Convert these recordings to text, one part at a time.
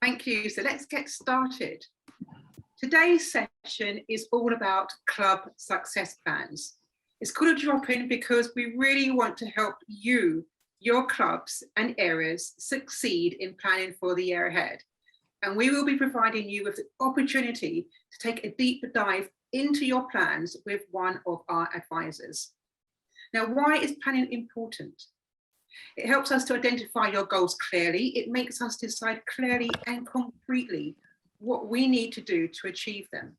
Thank you. So let's get started. Today's session is all about club success plans. It's called a drop-in because we really want to help you, your clubs and areas succeed in planning for the year ahead. And we will be providing you with the opportunity to take a deeper dive into your plans with one of our advisors. Now, why is planning important? It helps us to identify your goals clearly. It makes us decide clearly and concretely what we need to do to achieve them.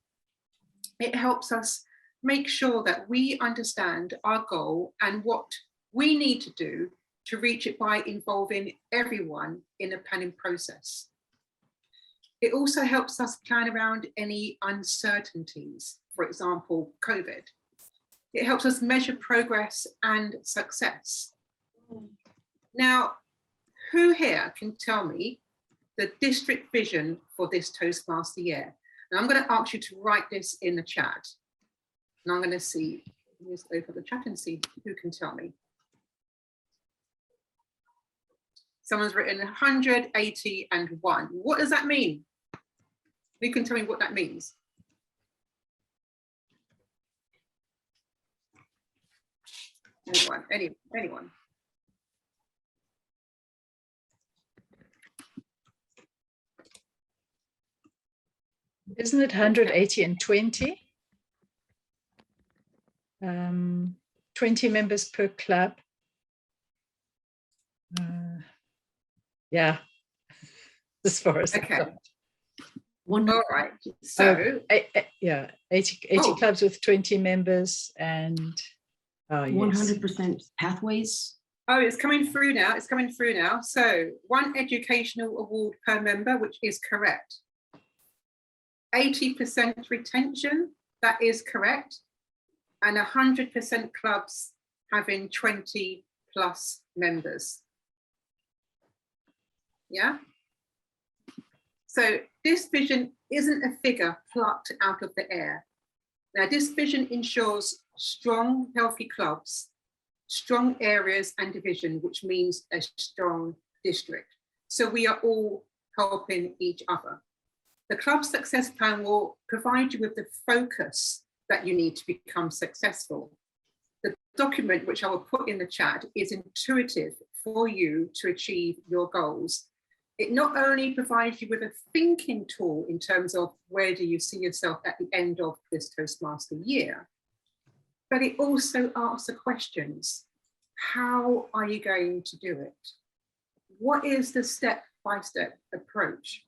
It helps us make sure that we understand our goal and what we need to do to reach it by involving everyone in the planning process. It also helps us plan around any uncertainties, for example, COVID. It helps us measure progress and success. Now, who here can tell me the district vision for this Toastmaster year? And I'm going to ask you to write this in the chat. And I'm going to see, let's open the chat and see who can tell me. Someone's written 100, 80, and 1. What does that mean? Who can tell me what that means? Anyone? Isn't it 180 and 20? 20 members per club. Yeah, as far as okay. All right. So yeah, 80 clubs with 20 members and 100% pathways. Oh, it's coming through now. It's coming through now. So 1 educational award per member, which is correct. 80% retention, that is correct. And 100% clubs having 20 plus members. Yeah. So this vision isn't a figure plucked out of the air. Now, this vision ensures strong, healthy clubs, strong areas and division, which means a strong district. So we are all helping each other. The club success plan will provide you with the focus that you need to become successful. The document, which I will put in the chat, is intuitive for you to achieve your goals. It not only provides you with a thinking tool in terms of where do you see yourself at the end of this Toastmaster year, but it also asks the questions. How are you going to do it? What is the step-by-step approach?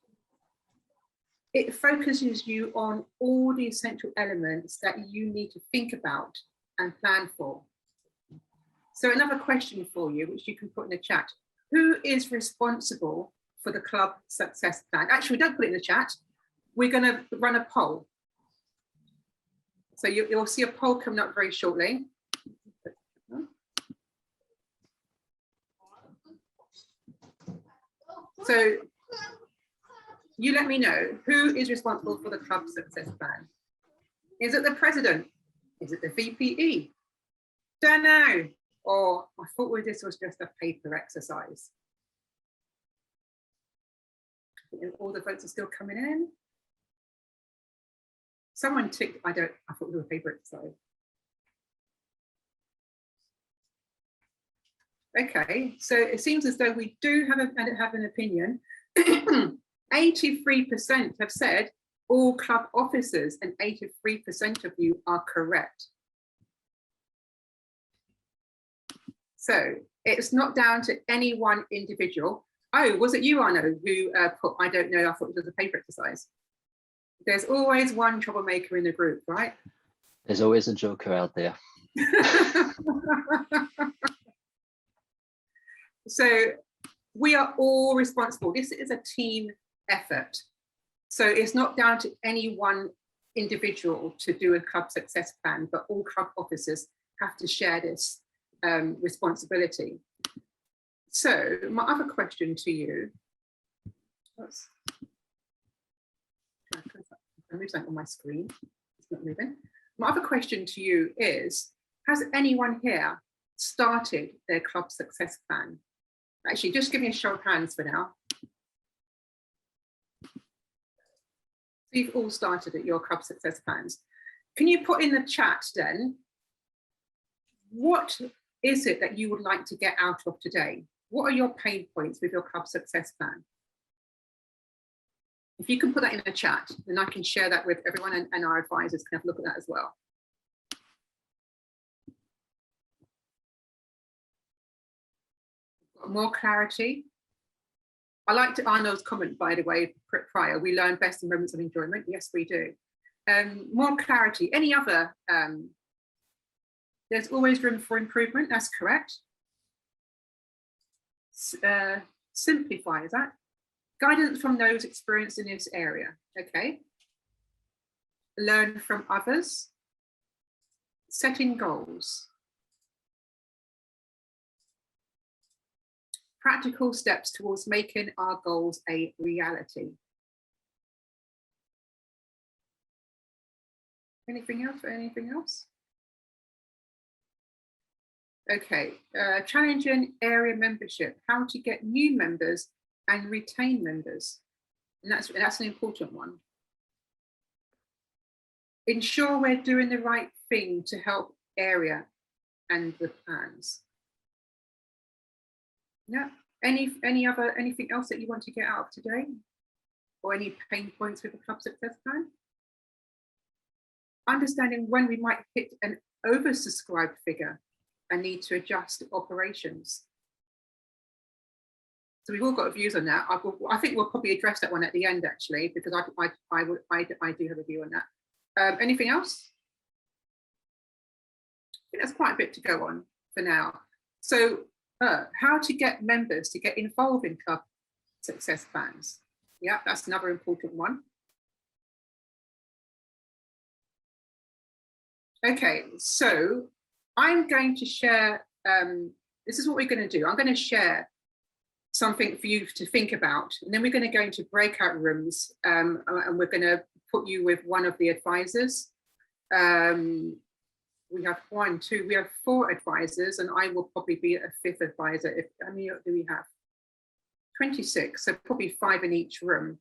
It focuses you on all the essential elements that you need to think about and plan for. So another question for you, which you can put in the chat. Who is responsible for the club success plan? Actually, don't put it in the chat. We're going to run a poll. So you'll see a poll coming up very shortly. So you let me know who is responsible for the club success plan. Is it the president? Is it the VPE? Don't know. Or I thought this was just a paper exercise. All the votes are still coming in. Someone ticked, I thought it was a paper exercise. Okay, so it seems as though we do have an opinion. 83% have said all club officers, and 83% of you are correct. So it's not down to any one individual. Oh, was it you, Arno, who put, I don't know, I thought it was a paper exercise? There's always one troublemaker in the group, right? There's always a joker out there. So we are all responsible. This is a team effort. So it's not down to any one individual to do a club success plan, but all club officers have to share this responsibility. So my other question to you, I move something on my screen, it's not moving. My other question to you is, has anyone here started their club success plan? Actually, just give me a show of hands for now. We've all started at your club success plans. Can you put in the chat then, what is it that you would like to get out of today? What are your pain points with your club success plan? If you can put that in the chat, then I can share that with everyone, and our advisors can have a look at that as well. Got more clarity. I liked Arnold's comment, by the way, prior. We learn best in moments of enjoyment. Yes, we do. More clarity. Any other? There's always room for improvement. That's correct. Simplify, is that? Guidance from those experienced in this area. Okay. Learn from others. Setting goals. Practical steps towards making our goals a reality. Anything else? Anything else? Okay, challenging area membership, how to get new members and retain members. And that's an important one. Ensure we're doing the right thing to help area and the plans. Yeah, anything else that you want to get out of today? Or any pain points with the club success plan? Understanding when we might hit an oversubscribed figure and need to adjust operations. So we've all got views on that. I think we'll probably address that one at the end, actually, because I do have a view on that. Anything else? I think that's quite a bit to go on for now. So how to get members to get involved in club success plans. Yeah, that's another important one. Okay, so I'm going to share, this is what we're going to do. I'm going to share something for you to think about, and then we're going to go into breakout rooms, and we're going to put you with one of the advisors. We have we have 4 advisors, and I will probably be a 5th advisor. How many do we have? 26, so probably 5 in each room.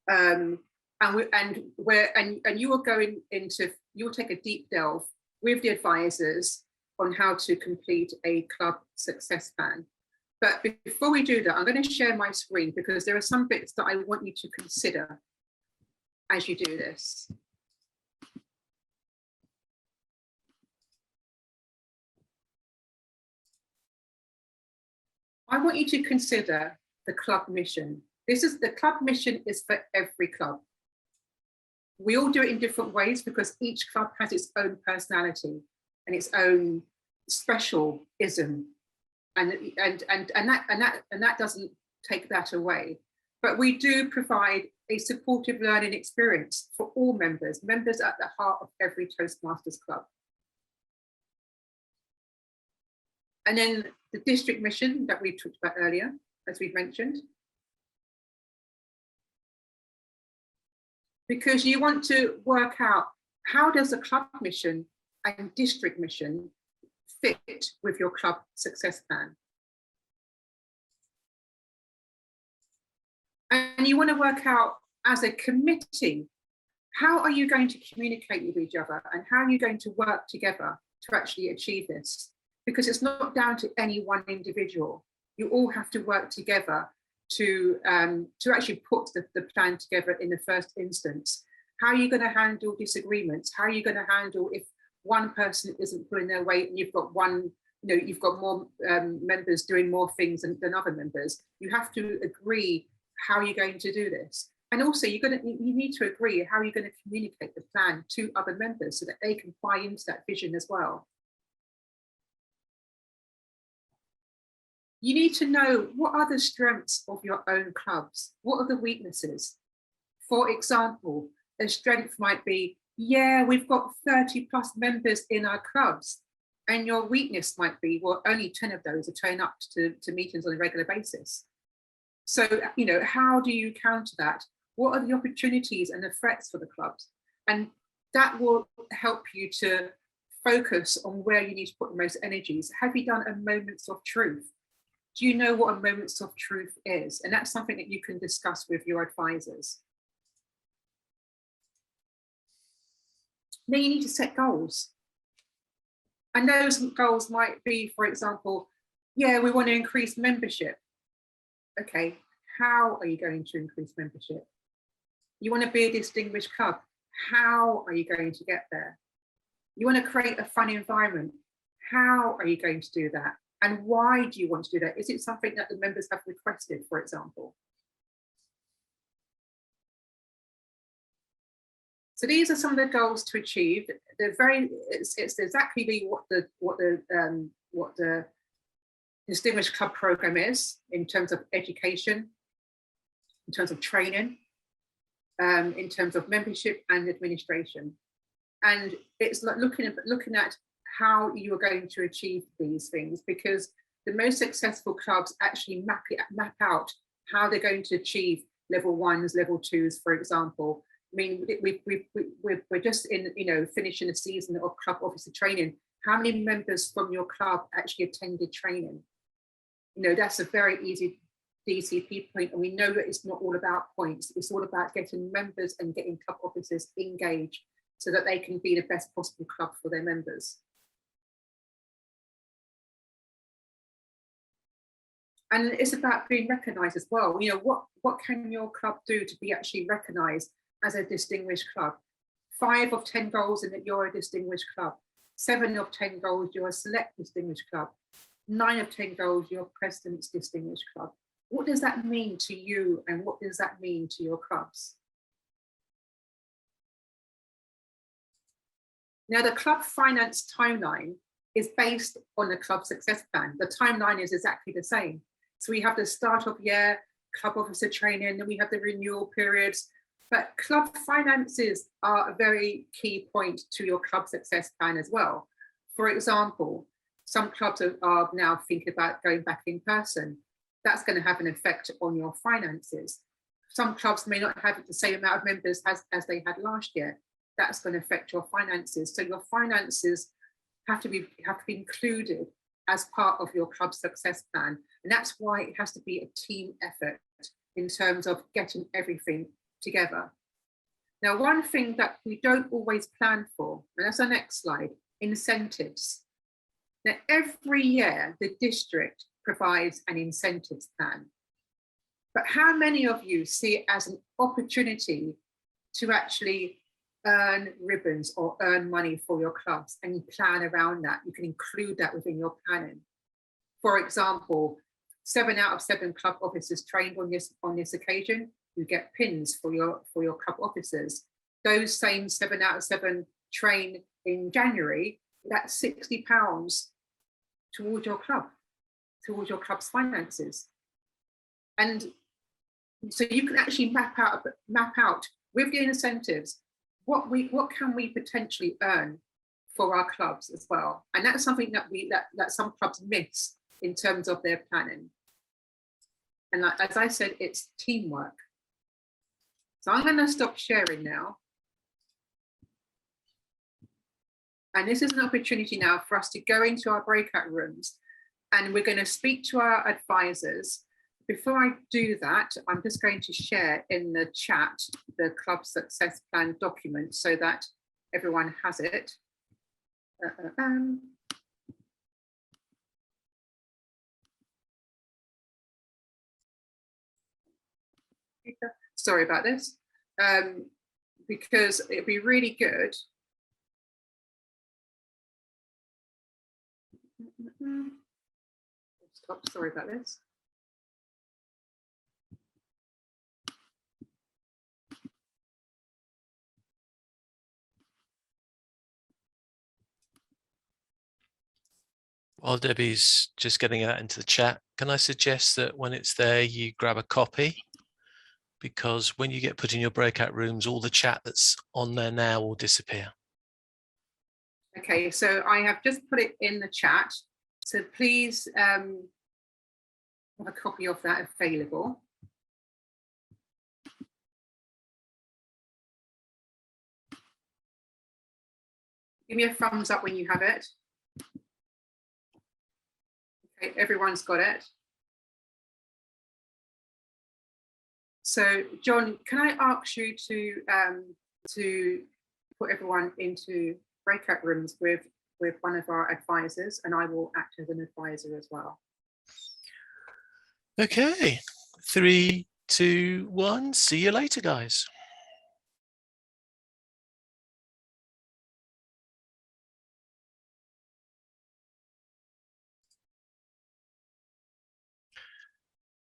And you will go into, you will take a deep delve with the advisors on how to complete a club success plan. But before we do that, I'm going to share my screen because there are some bits that I want you to consider as you do this. I want you to consider the club mission. The club mission is for every club. We all do it in different ways because each club has its own personality and its own specialism, and that doesn't take that away. But we do provide a supportive learning experience for all members at the heart of every Toastmasters club. And then the district mission that we talked about earlier, as we've mentioned. Because you want to work out how does a club mission and district mission fit with your club success plan. And you want to work out as a committee, how are you going to communicate with each other and how are you going to work together to actually achieve this? Because it's not down to any one individual. You all have to work together to actually put the plan together in the first instance. How are you going to handle disagreements? How are you going to handle if one person isn't pulling their weight and you've got you've got more members doing more things than other members? You have to agree how you're going to do this. And also you need to agree how you're going to communicate the plan to other members so that they can buy into that vision as well. You need to know what are the strengths of your own clubs. What are the weaknesses? For example, a strength might be, yeah, we've got 30+ members in our clubs. And your weakness might be, well, only 10 of those are turning up to meetings on a regular basis. So, how do you counter that? What are the opportunities and the threats for the clubs? And that will help you to focus on where you need to put the most energies. Have you done a moments of truth? Do you know what a moments of truth is? And that's something that you can discuss with your advisors. then you need to set goals. And those goals might be, for example, yeah, we want to increase membership. Okay, how are you going to increase membership? You want to be a distinguished club. How are you going to get there? You want to create a fun environment. How are you going to do that? And why do you want to do that? Is it something that the members have requested, for example? So these are some of the goals to achieve. They're it's exactly what the Distinguished Club program is in terms of education, in terms of training, in terms of membership and administration. And it's like looking at how you are going to achieve these things, because the most successful clubs actually map out how they're going to achieve level 1s, level 2s, for example. I mean, we're just finishing a season of club officer training. How many members from your club actually attended training? That's a very easy DCP point, and we know that it's not all about points. It's all about getting members and getting club officers engaged so that they can be the best possible club for their members. And it's about being recognised as well. What can your club do to be actually recognised as a distinguished club? 5 of 10 goals in that you're a distinguished club. 7 of 10 goals, you're a select distinguished club. 9 of 10 goals, you're president's distinguished club. What does that mean to you, and what does that mean to your clubs? Now, the club finance timeline is based on the club success plan. The timeline is exactly the same. So we have the start of year, club officer training, then we have the renewal periods. But club finances are a very key point to your club success plan as well. For example, some clubs are now thinking about going back in person. That's going to have an effect on your finances. Some clubs may not have the same amount of members as they had last year. That's going to affect your finances. So your finances have to be included as part of your club success plan. And that's why it has to be a team effort in terms of getting everything together. Now, one thing that we don't always plan for, and that's our next slide, incentives. Now, every year, the district provides an incentives plan. But how many of you see it as an opportunity to actually earn ribbons or earn money for your clubs, and you plan around that? You can include that within your planning. For example, 7 out of 7 club officers trained on this occasion, you get pins for your club officers. Those same 7 out of 7 trained in January, that's £60 towards your club, towards your club's finances. And so you can actually map out with the incentives what can we potentially earn for our clubs as well. And that's something that some clubs miss in terms of their planning. And as I said, it's teamwork. So I'm going to stop sharing now. And this is an opportunity now for us to go into our breakout rooms, and we're going to speak to our advisors. Before I do that, I'm just going to share in the chat the club success plan document so that everyone has it. Sorry about this, because it'd be really good. Stop, sorry about this. While Debbie's just getting that into the chat, can I suggest that when it's there, you grab a copy? Because when you get put in your breakout rooms, all the chat that's on there now will disappear. Okay, so I have just put it in the chat. So please have a copy of that available. Give me a thumbs up when you have it. Okay, everyone's got it. So, John, can I ask you to put everyone into breakout rooms with one of our advisors, and I will act as an advisor as well. Okay, 3, 2, 1. See you later, guys.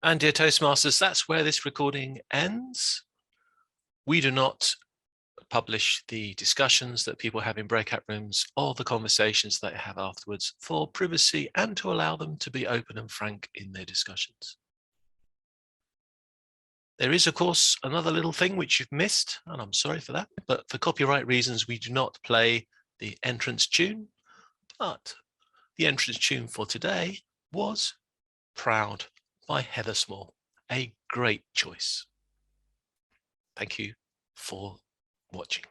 And dear Toastmasters, that's where this recording ends. We do not publish the discussions that people have in breakout rooms or the conversations that they have afterwards for privacy and to allow them to be open and frank in their discussions. There is, of course, another little thing which you've missed, and I'm sorry for that, but for copyright reasons, we do not play the entrance tune, but the entrance tune for today was Proud by Heather Small, a great choice. Thank you for watching.